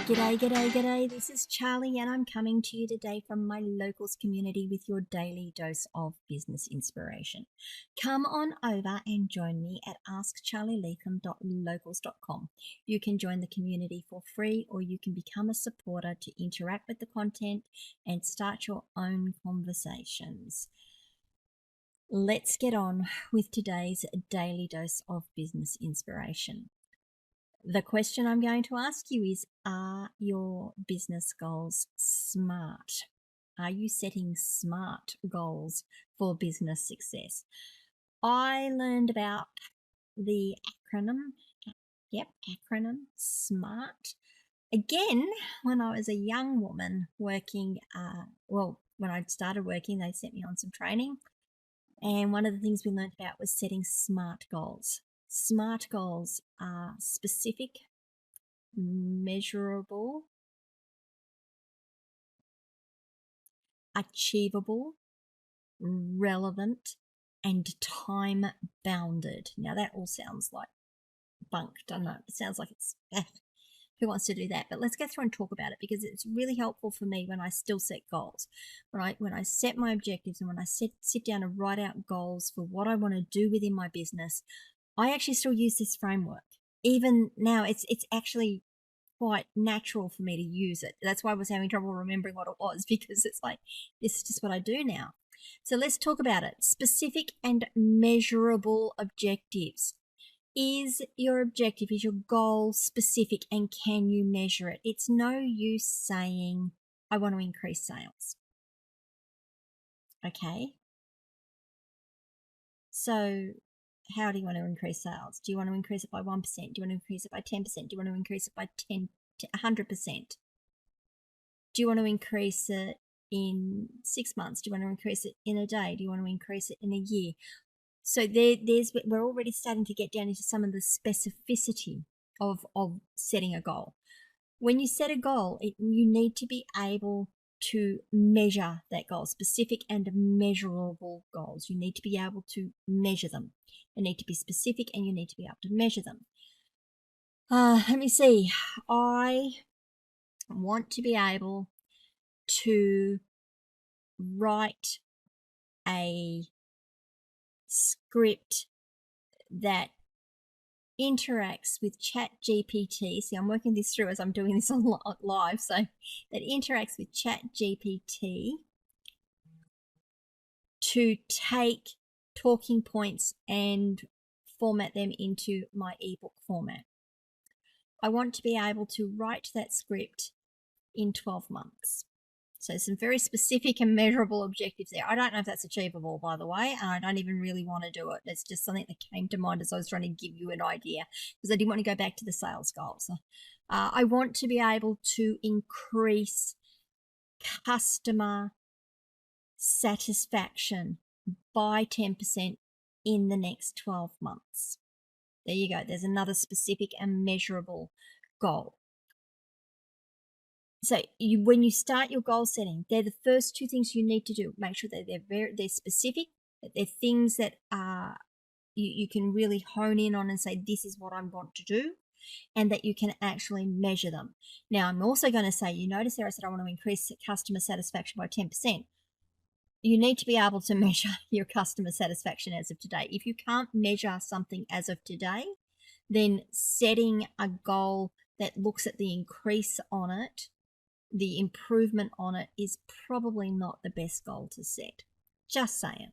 G'day. This is Charlie, and I'm coming to you today from my locals community with your daily dose of business inspiration. Come on over and join me at askcharlyleetham.locals.com. You can join the community for free, or you can become a supporter to interact with the content and start your own conversations. Let's get on with today's daily dose of business inspiration. The question I'm going to ask you is, are your business goals SMART? Are you setting SMART goals for business success? I learned about the acronym SMART again when I was a young woman working. When I started working, they sent me on some training, and one of the things we learned about was setting SMART goals. SMART goals are specific, measurable, achievable, relevant, and time-bounded. Now that all sounds like bunk, doesn't it? It sounds like it's who wants to do that? But let's go through and talk about it, because it's really helpful for me when I still set goals. When I set my objectives and when I sit down and write out goals for what I want to do within my business, I actually still use this framework. Even now, it's actually quite natural for me to use it. That's why I was having trouble remembering what it was, because it's like, this is just what I do now. So let's talk about it. Specific and measurable objectives. Is your objective, is your goal specific, and can you measure it? It's no use saying, I want to increase sales. Okay. So how do you want to increase sales? Do you want to increase it by 1%? Do you want to increase it by 10%? Do you want to increase it by 100%? Do you want to increase it in 6 months? Do you want to increase it in a day? Do you want to increase it in a year? So we're already starting to get down into some of the specificity of setting a goal. When you set a goal, you need to be able to measure that goal. Specific and measurable goals. You need to be able to measure them. They need to be specific, and you need to be able to measure them. Let me see. I want to be able to write a script that interacts with ChatGPT. See, I'm working this through as I'm doing this on live. So that interacts with ChatGPT to take talking points and format them into my ebook format. I want to be able to write that script in 12 months. So some very specific and measurable objectives there. I don't know if that's achievable, by the way, and I don't even really want to do it. It's just something that came to mind as I was trying to give you an idea, because I didn't want to go back to the sales goals. I want to be able to increase customer satisfaction by 10% in the next 12 months. There you go. There's another specific and measurable goal. So when you start your goal setting, they're the first two things you need to do. Make sure that they're specific, that they're things that you can really hone in on and say, this is what I want to do, and that you can actually measure them. Now, I'm also going to say, you notice there I said I want to increase customer satisfaction by 10%. You need to be able to measure your customer satisfaction as of today. If you can't measure something as of today, then setting a goal that looks at the increase on it, the improvement on it, is probably not the best goal to set. Just saying.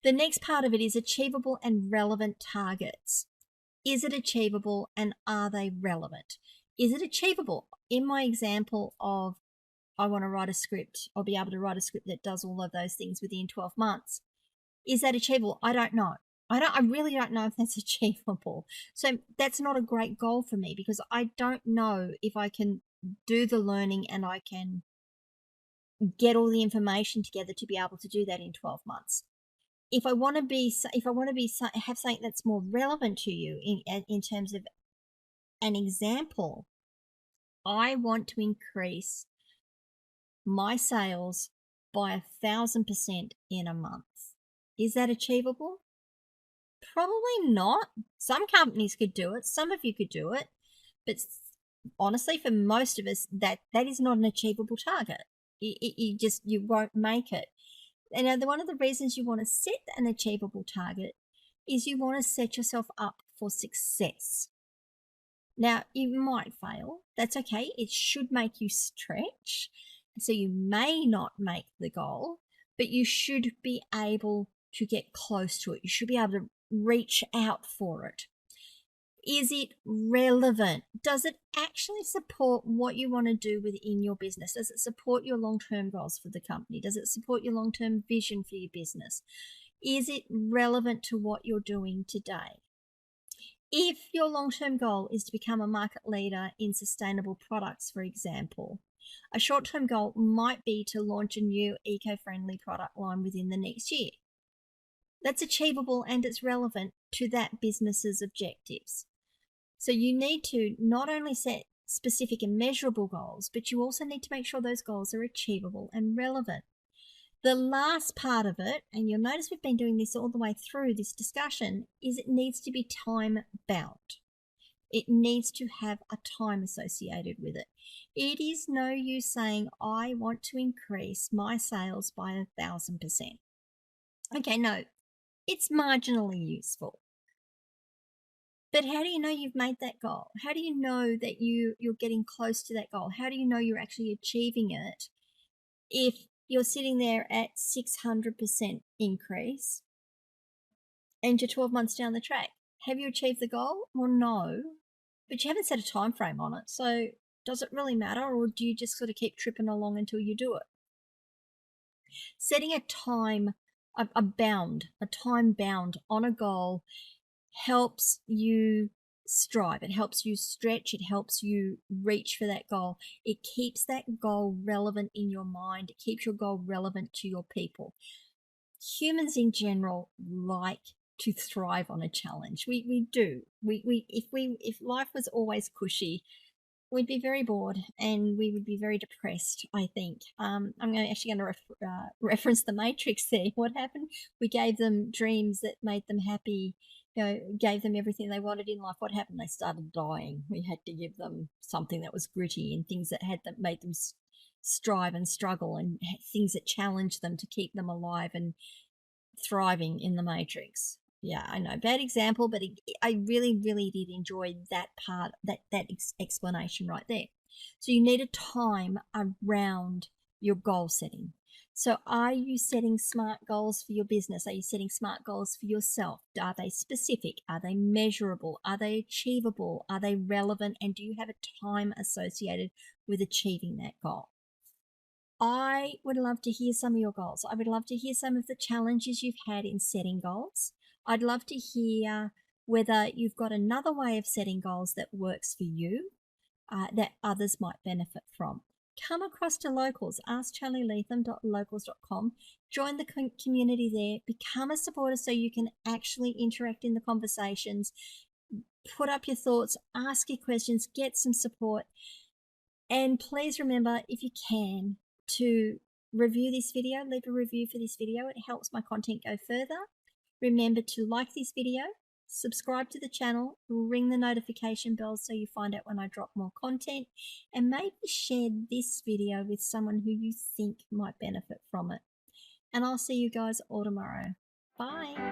The next part of it is achievable and relevant targets. Is it achievable, and are they relevant? Is it achievable? In my example of I want to write a script, I'll be able to write a script that does all of those things within 12 months. Is that achievable? I don't know. I really don't know if that's achievable. So that's not a great goal for me, because I don't know if I can do the learning and I can get all the information together to be able to do that in 12 months. If I want to have something that's more relevant to you in terms of an example, I want to increase my sales by 1,000% in a month. Is that achievable? Probably not. Some companies could do it. Some of you could do it. But honestly, for most of us, that is not an achievable target. You won't make it. And one of the reasons you want to set an achievable target is you want to set yourself up for success. Now, you might fail. That's okay. It should make you stretch. So you may not make the goal, but you should be able to get close to it. You should be able to reach out for it. Is it relevant? Does it actually support what you want to do within your business? Does it support your long-term goals for the company? Does it support your long-term vision for your business? Is it relevant to what you're doing today? If your long-term goal is to become a market leader in sustainable products, for example, a short-term goal might be to launch a new eco-friendly product line within the next year. That's achievable and it's relevant to that business's objectives. So you need to not only set specific and measurable goals, but you also need to make sure those goals are achievable and relevant. The last part of it, and you'll notice we've been doing this all the way through this discussion, is it needs to be time bound. It needs to have a time associated with it. It is no use saying, I want to increase my sales by 1,000%. Okay, no, it's marginally useful. But how do you know you've made that goal? How do you know that you're getting close to that goal? How do you know you're actually achieving it if you're sitting there at 600% increase and you're 12 months down the track? Have you achieved the goal? Well, no, but you haven't set a time frame on it. So does it really matter, or do you just sort of keep tripping along until you do it? Setting a time bound on a goal helps you strive. It helps you stretch. It helps you reach for that goal. It keeps that goal relevant in your mind. It keeps your goal relevant to your people. Humans in general like to thrive on a challenge. We do. If life was always cushy, we'd be very bored and we would be very depressed, I think. I'm actually going to reference the Matrix there. What happened? We gave them dreams that made them happy, gave them everything they wanted in life. What happened? They started dying. We had to give them something that was gritty and things that made them strive and struggle, and things that challenged them to keep them alive and thriving in the Matrix. Yeah, I know, bad example, but I really, really did enjoy that part, that explanation right there. So you need a time around your goal setting. So are you setting SMART goals for your business? Are you setting SMART goals for yourself? Are they specific? Are they measurable? Are they achievable? Are they relevant? And do you have a time associated with achieving that goal? I would love to hear some of your goals. I would love to hear some of the challenges you've had in setting goals. I'd love to hear whether you've got another way of setting goals that works for you, that others might benefit from. Come across to Locals, askcharlyleetham.locals.com. Join the community there. Become a supporter so you can actually interact in the conversations. Put up your thoughts, ask your questions, get some support. And please remember, if you can, to review this video, leave a review for this video. It helps my content go further. Remember to like this video, subscribe to the channel, ring the notification bell so you find out when I drop more content, and maybe share this video with someone who you think might benefit from it. And I'll see you guys all tomorrow. Bye.